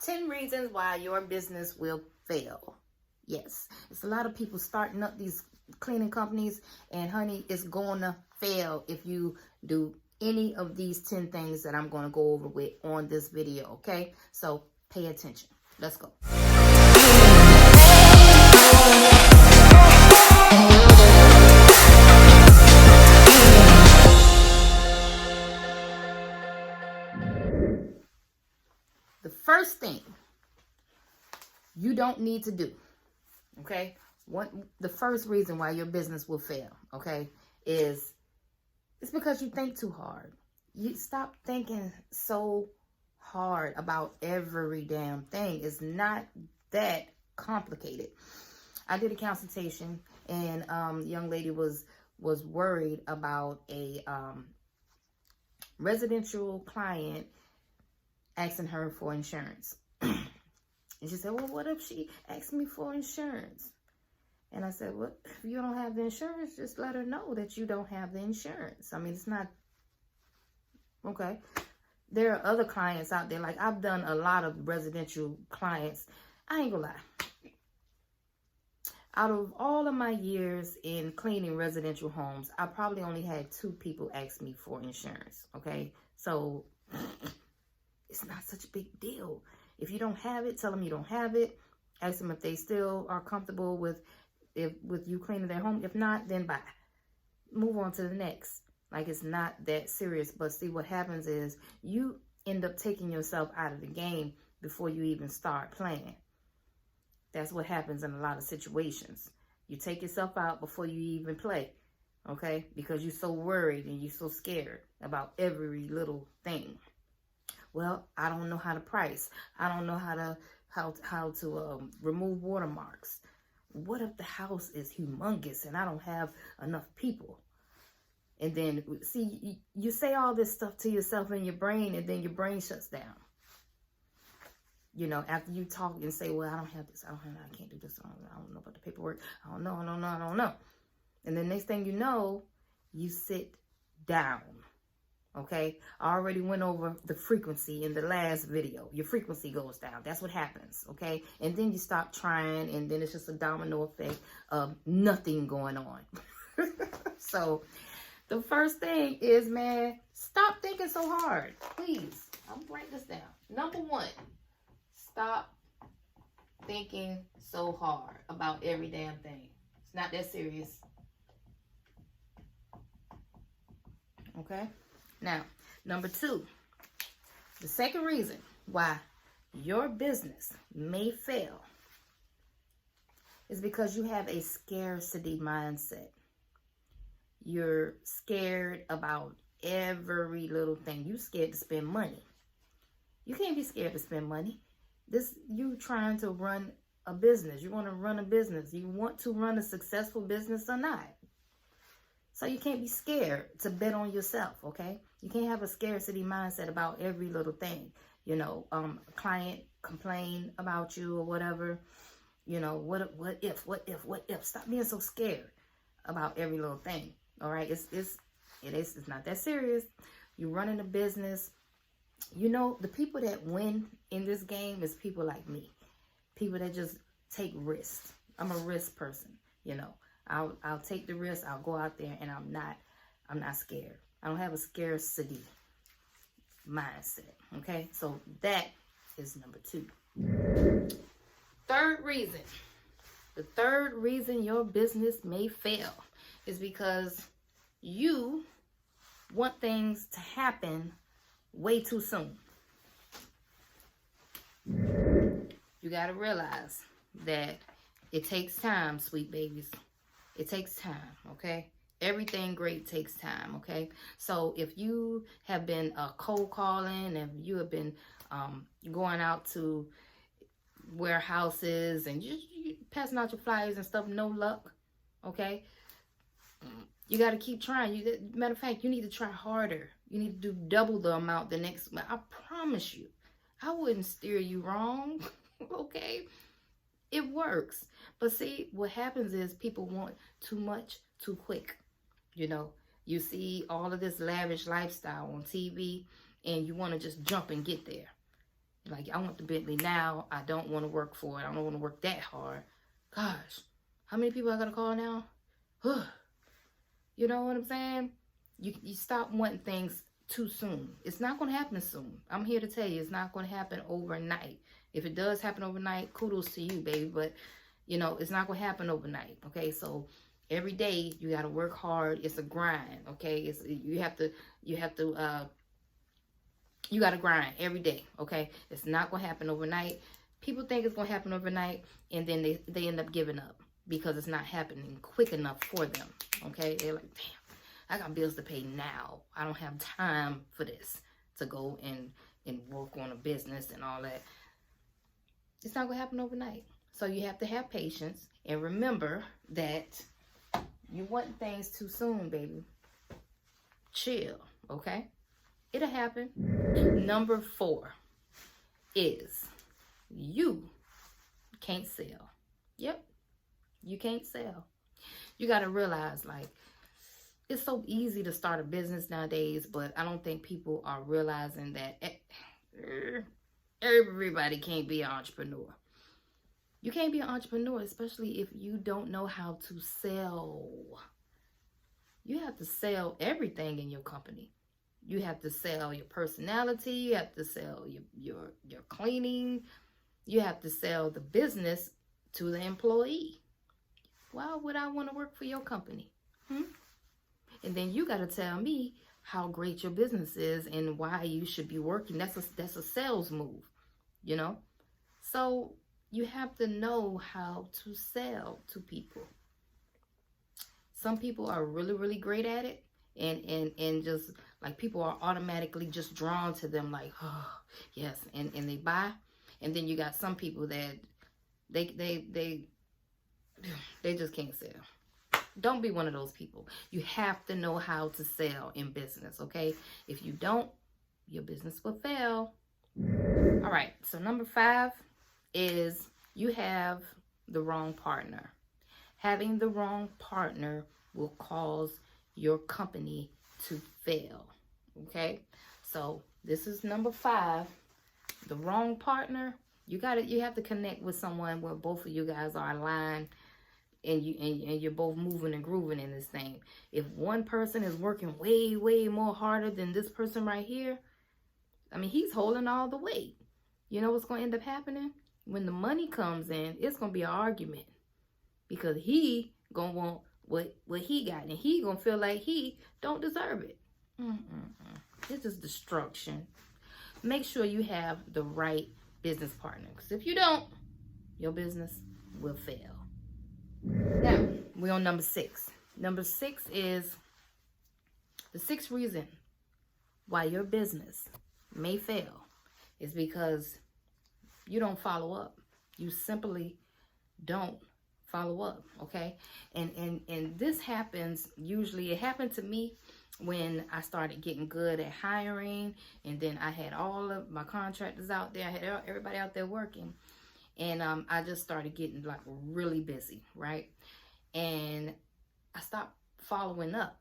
10 reasons why your business will fail. Yes, it's a lot of people starting up these cleaning companies, and honey, it's gonna fail if you do any of these 10 things that I'm going to go over with on this video. Okay, so pay attention. Let's go. The first thing you don't need to do, okay, the first reason why your business will fail, okay, is it's because you think too hard. You stop thinking so hard about every damn thing. It's not that complicated. I did a consultation, and the young lady was worried about a residential client asking her for insurance. And she said, well, what if she asked me for insurance? And I said, well, if you don't have the insurance, just let her know that you don't have the insurance. I mean, it's not, okay. There are other clients out there. Like, I've done a lot of residential clients. I ain't gonna lie. Out of all of my years in cleaning residential homes, I probably only had 2 people ask me for insurance, okay? So, it's not such a big deal. If you don't have it, tell them you don't have it. Ask them if they still are comfortable with you cleaning their home. If not, then bye. Move on to the next. Like, it's not that serious. But see, what happens is you end up taking yourself out of the game before you even start playing. That's what happens in a lot of situations. You take yourself out before you even play, okay? Because you're so worried and you're so scared about every little thing. Well, I don't know how to price. I don't know how to remove watermarks. What if the house is humongous and I don't have enough people? And then, see, you say all this stuff to yourself in your brain, and then your brain shuts down. You know, after you talk and say, well, I don't have this, I can't do this, I don't know about the paperwork, I don't know. And the next thing you know, you sit down. Okay, I already went over the frequency in the last video. Your frequency goes down. That's what happens, okay? And then you stop trying, and then it's just a domino effect of nothing going on. So, the first thing is, man, stop thinking so hard. Please, I'm gonna write this down. Number 1, stop thinking so hard about every damn thing. It's not that serious. Okay? Now, number 2, the second reason why your business may fail is because you have a scarcity mindset. You're scared about every little thing. You're scared to spend money. You can't be scared to spend money. You trying to run a business. You want to run a business. You want to run a successful business or not. So you can't be scared to bet on yourself, okay? You can't have a scarcity mindset about every little thing. You know, a client complain about you or whatever. You know, what if? Stop being so scared about every little thing, all right? It's not that serious. You're running a business. You know, the people that win in this game is people like me. People that just take risks. I'm a risk person, you know. I'll take the risk. I'll go out there, and I'm not scared. I don't have a scarcity mindset. Okay, so that is number 2. Third reason. The third reason your business may fail is because you want things to happen way too soon. You got to realize that it takes time, sweet babies. It takes time, okay? Everything great takes time, okay? So if you have been cold calling, and you have been going out to warehouses and you passing out your flyers and stuff, no luck, okay? You got to keep trying. Matter of fact, you need to try harder. You need to do double the amount the next. I promise you, I wouldn't steer you wrong, okay? It works. But see, what happens is people want too much too quick. You know, you see all of this lavish lifestyle on TV, and you want to just jump and get there. Like, I want the Bentley now. I don't want to work for it. I don't want to work that hard. Gosh, how many people I got to call now? You know what I'm saying? You stop wanting things too soon. It's not going to happen soon. I'm here to tell you, it's not going to happen overnight. If it does happen overnight, kudos to you, baby. But, you know, it's not going to happen overnight, okay? So every day you got to work hard. It's a grind, okay? You got to grind every day, okay? It's not going to happen overnight. People think it's going to happen overnight, and then they end up giving up because it's not happening quick enough for them, okay? They're like, damn, I got bills to pay now. I don't have time for this, to go and work on a business and all that. It's not going to happen overnight. So you have to have patience, and remember that you want things too soon, baby. Chill, okay? It'll happen. Number 4 is you can't sell. Yep, you can't sell. You got to realize, like, it's so easy to start a business nowadays, but I don't think people are realizing that everybody can't be an entrepreneur. You can't be an entrepreneur, especially if you don't know how to sell. You have to sell everything in your company. You have to sell your personality. You have to sell your cleaning. You have to sell the business to the employee. Why would I want to work for your company? And then you got to tell me how great your business is and why you should be working. That's a sales move, you know? So you have to know how to sell to people. Some people are really, really great at it. And just like people are automatically just drawn to them, like, oh yes, and they buy. And then you got some people that they just can't sell. Don't be one of those people. You have to know how to sell in business, okay? If you don't, your business will fail. All right, so number 5 is you have the wrong partner. Having the wrong partner will cause your company to fail, okay? So this is number 5, the wrong partner. You have to connect with someone where both of you guys are aligned, and you're both moving and grooving in this thing. If one person is working way more harder than this person right here, I mean, he's holding all the weight. You know what's going to end up happening? When the money comes in, it's going to be an argument, because he going to want what he got, and he going to feel like he don't deserve it. This is destruction. Make sure you have the right business partner, because if you don't, your business will fail. Now, we're on number 6. Number 6 is the 6th reason why your business may fail is because you don't follow up. You simply don't follow up, okay? And this happens usually. It happened to me when I started getting good at hiring, and then I had all of my contractors out there. I had everybody out there working. And I just started getting like really busy, right? And I stopped following up.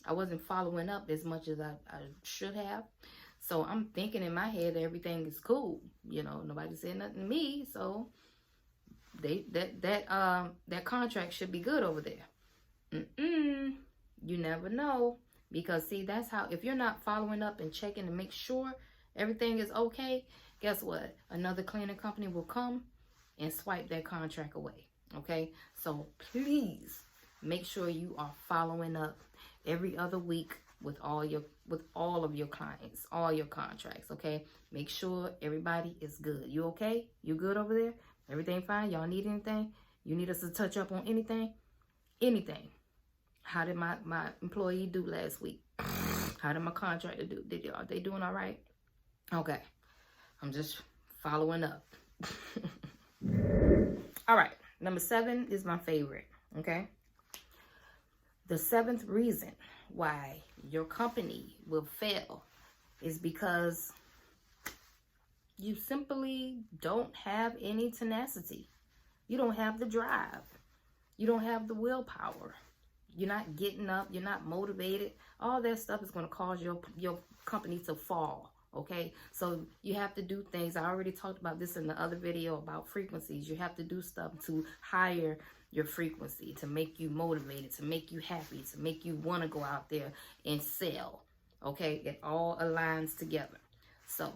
I wasn't following up as much as I should have. So I'm thinking in my head everything is cool. You know, nobody said nothing to me, so that contract should be good over there. You never know, because see, that's how, if you're not following up and checking to make sure everything is okay, guess what? Another cleaning company will come and swipe that contract away, okay? So please make sure you are following up every other week with all of your clients, all your contracts, okay? Make sure everybody is good. You okay? You good over there? Everything fine? Y'all need anything? You need us to touch up on anything? Anything. How did my employee do last week? How did my contractor do? Are they doing all right? Okay. I'm just following up. All right, number 7 is my favorite, okay? The 7th reason why your company will fail is because you simply don't have any tenacity. You don't have the drive. You don't have the willpower. You're not getting up. You're not motivated. All that stuff is going to cause your company to fall, Okay, so you have to do things. I already talked about this in the other video about frequencies. You have to do stuff to higher your frequency, to make you motivated, to make you happy, to make you want to go out there and sell. Okay, it all aligns together. So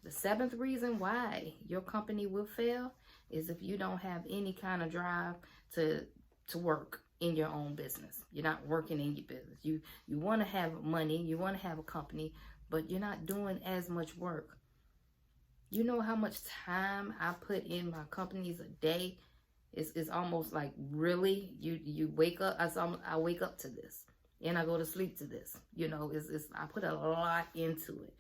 the seventh reason why your company will fail is if you don't have any kind of drive to work in your own business. You're not working in your business. You want to have money, you want to have a company, but you're not doing as much work. You know how much time I put in my companies a day? It's almost like, really? You wake up, I wake up to this and I go to sleep to this. You know, I put a lot into it,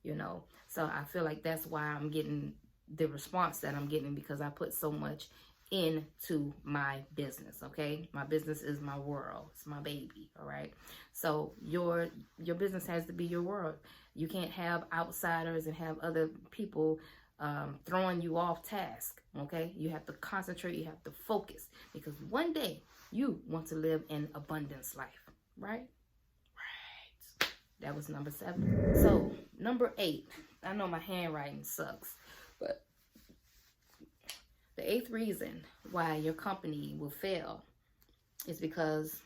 you know. So I feel like that's why I'm getting the response that I'm getting, because I put so much into my business. Okay, my business is my world. It's my baby. All right, so your business has to be your world. You can't have outsiders and have other people throwing you off task. Okay, you have to concentrate, you have to focus, because one day you want to live an abundance life. Right, that was number 7. So number 8, I know my handwriting sucks, but the 8th reason why your company will fail is because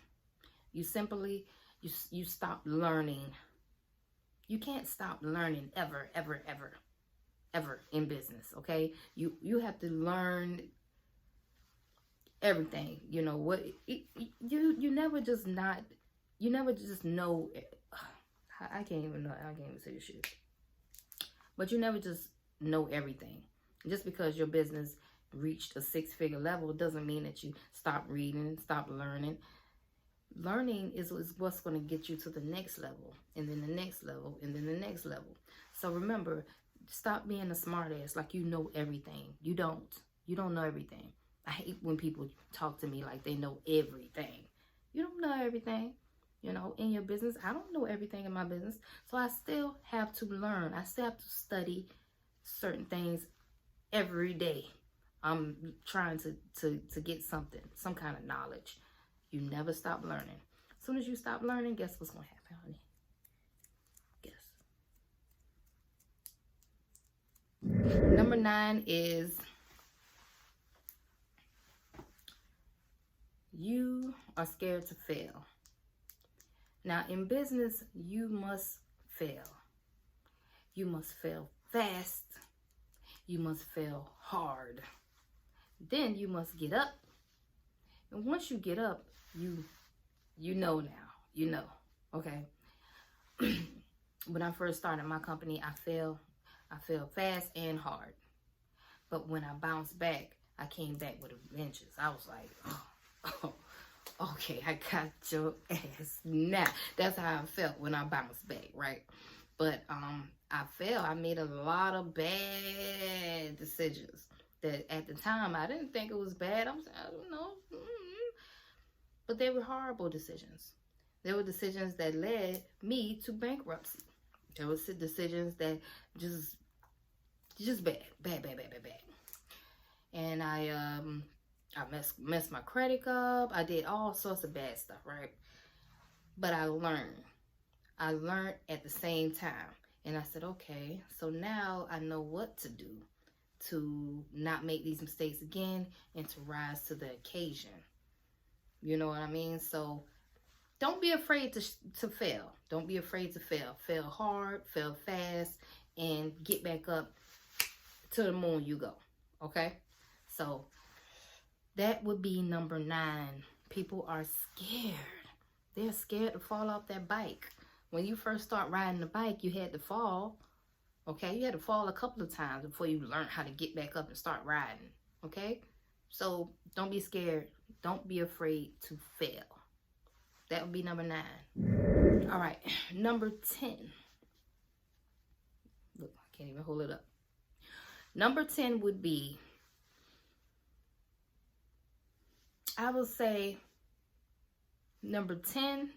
you simply, you stop learning. You can't stop learning ever in business, okay? You have to learn everything. You know what? You never just know. I can't even say this shit. But you never just know everything. Just because your business reached a 6-figure level doesn't mean that you stop reading, stop learning. Learning is what's going to get you to the next level, and then the next level, and then the next level. So remember, stop being a smart ass like you know everything. You don't know everything. I hate when people talk to me like they know everything. You don't know everything. You know, in your business, I don't know everything in my business. So I still have to learn. I still have to study certain things every day. I'm trying to get something, some kind of knowledge. You never stop learning. As soon as you stop learning, guess what's going to happen, honey? Guess. Number 9 is you are scared to fail. Now, in business, you must fail. You must fail fast. You must fail hard. Then you must get up. And once you get up, you know now. You know, okay? When I first started my company, I failed fast and hard. But when I bounced back, I came back with a vengeance. I was like, oh, okay, I got your ass now. That's how I felt when I bounced back, right? But I failed. I made a lot of bad decisions that at the time I didn't think it was bad. I don't know. But they were horrible decisions. They were decisions that led me to bankruptcy. There were decisions that just bad. And I messed my credit up. I did all sorts of bad stuff, right? But I learned at the same time. And I said, okay, so now I know what to do to not make these mistakes again and to rise to the occasion. You know what I mean? So don't be afraid to fail. Don't be afraid to fail. Fail hard, fail fast, and get back up to the moon you go. Okay? So that would be number 9. People are scared. They're scared to fall off that bike. When you first start riding the bike, you had to fall. Okay? You had to fall a couple of times before you learn how to get back up and start riding. Okay? So don't be scared. Don't be afraid to fail. That would be number 9. All right. Number 10. Look, I can't even hold it up. Number 10 would be, I would say, number 10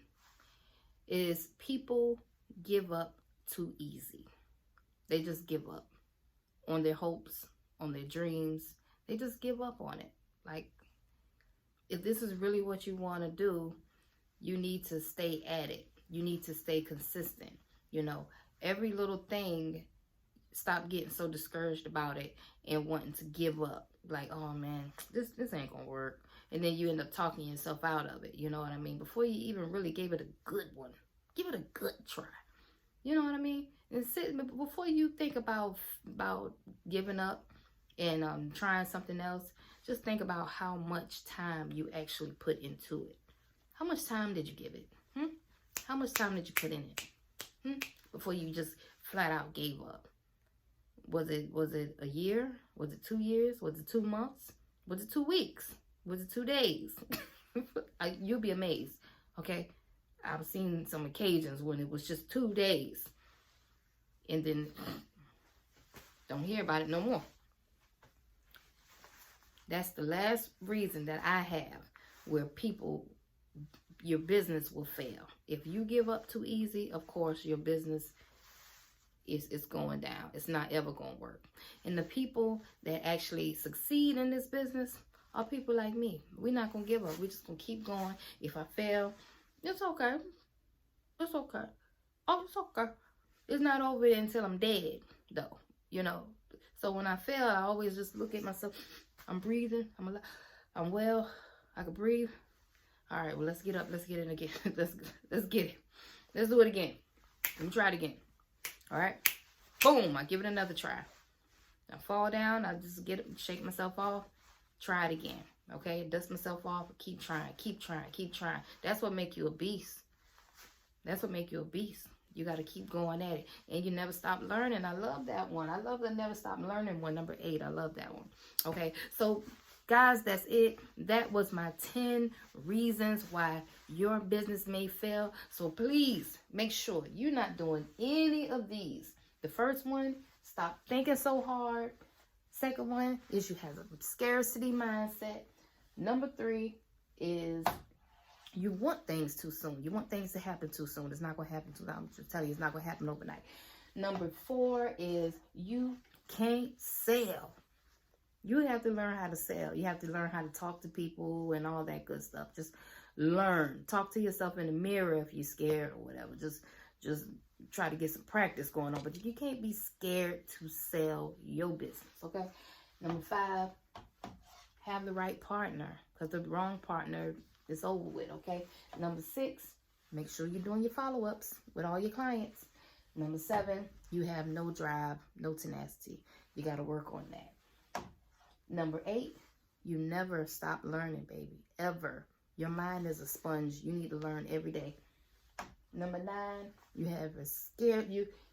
is people give up too easy. They just give up on their hopes, on their dreams. They just give up on it. Like, if this is really what you want to do, you need to stay at it. You need to stay consistent. You know, every little thing, stop getting so discouraged about it and wanting to give up. Like, oh man, this ain't gonna work. And then you end up talking yourself out of it. You know what I mean? Before you even really gave it a good one, give it a good try. You know what I mean? And before you think about giving up and trying something else, just think about how much time you actually put into it. How much time did you give it? How much time did you put in it? Before you just flat out gave up. Was it a year? Was it 2 years? Was it 2 months? Was it 2 weeks? Was it 2 days? You'll be amazed. Okay, I've seen some occasions when it was just 2 days, and then don't hear about it no more. That's the last reason that I have where your business will fail. If you give up too easy, of course, your business is going down. It's not ever going to work. And the people that actually succeed in this business are people like me. We're not going to give up. We're just going to keep going. If I fail, it's okay. It's okay. Oh, it's okay. It's not over until I'm dead, though. You know. So when I fail, I always just look at myself. I'm breathing. I'm alive. I'm well. I can breathe. All right, well, let's get up. Let's get it again. Let's get it. Let's do it again. Let me try it again. All right. Boom. I give it another try. I fall down. I just shake myself off. Try it again. Okay. Dust myself off. Keep trying. Keep trying. Keep trying. That's what makes you a beast. That's what makes you a beast. You got to keep going at it. And you never stop learning. I love that one. I love the never stop learning one. Number 8. I love that one. Okay. So, guys, that's it. That was my 10 reasons why your business may fail. So please make sure you're not doing any of these. The first one, stop thinking so hard. Second one is you have a scarcity mindset. Number 3 is you want things too soon. You want things to happen too soon. It's not going to happen too soon. I'm just telling you, it's not going to happen overnight. Number 4 is you can't sell. You have to learn how to sell. You have to learn how to talk to people and all that good stuff. Just learn. Talk to yourself in the mirror if you're scared or whatever. Just try to get some practice going on. But you can't be scared to sell your business, okay? Number 5, have the right partner. Because the wrong partner is over with, okay? Number 6, make sure you're doing your follow-ups with all your clients. Number 7, you have no drive, no tenacity. You got to work on that. Number 8, you never stop learning, baby, ever. Your mind is a sponge. You need to learn every day. Number 9, you have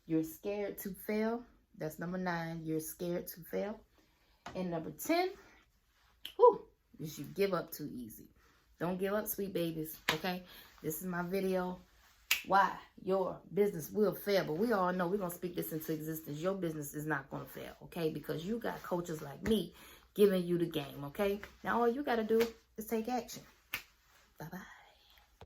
you're scared to fail. That's number 9. You're scared to fail. And number 10, is you give up too easy. Don't give up, sweet babies, okay? This is my video. Why your business will fail. But we all know we're going to speak this into existence. Your business is not going to fail, okay? Because you got coaches like me giving you the game, okay? Now all you got to do is take action. Bye-bye.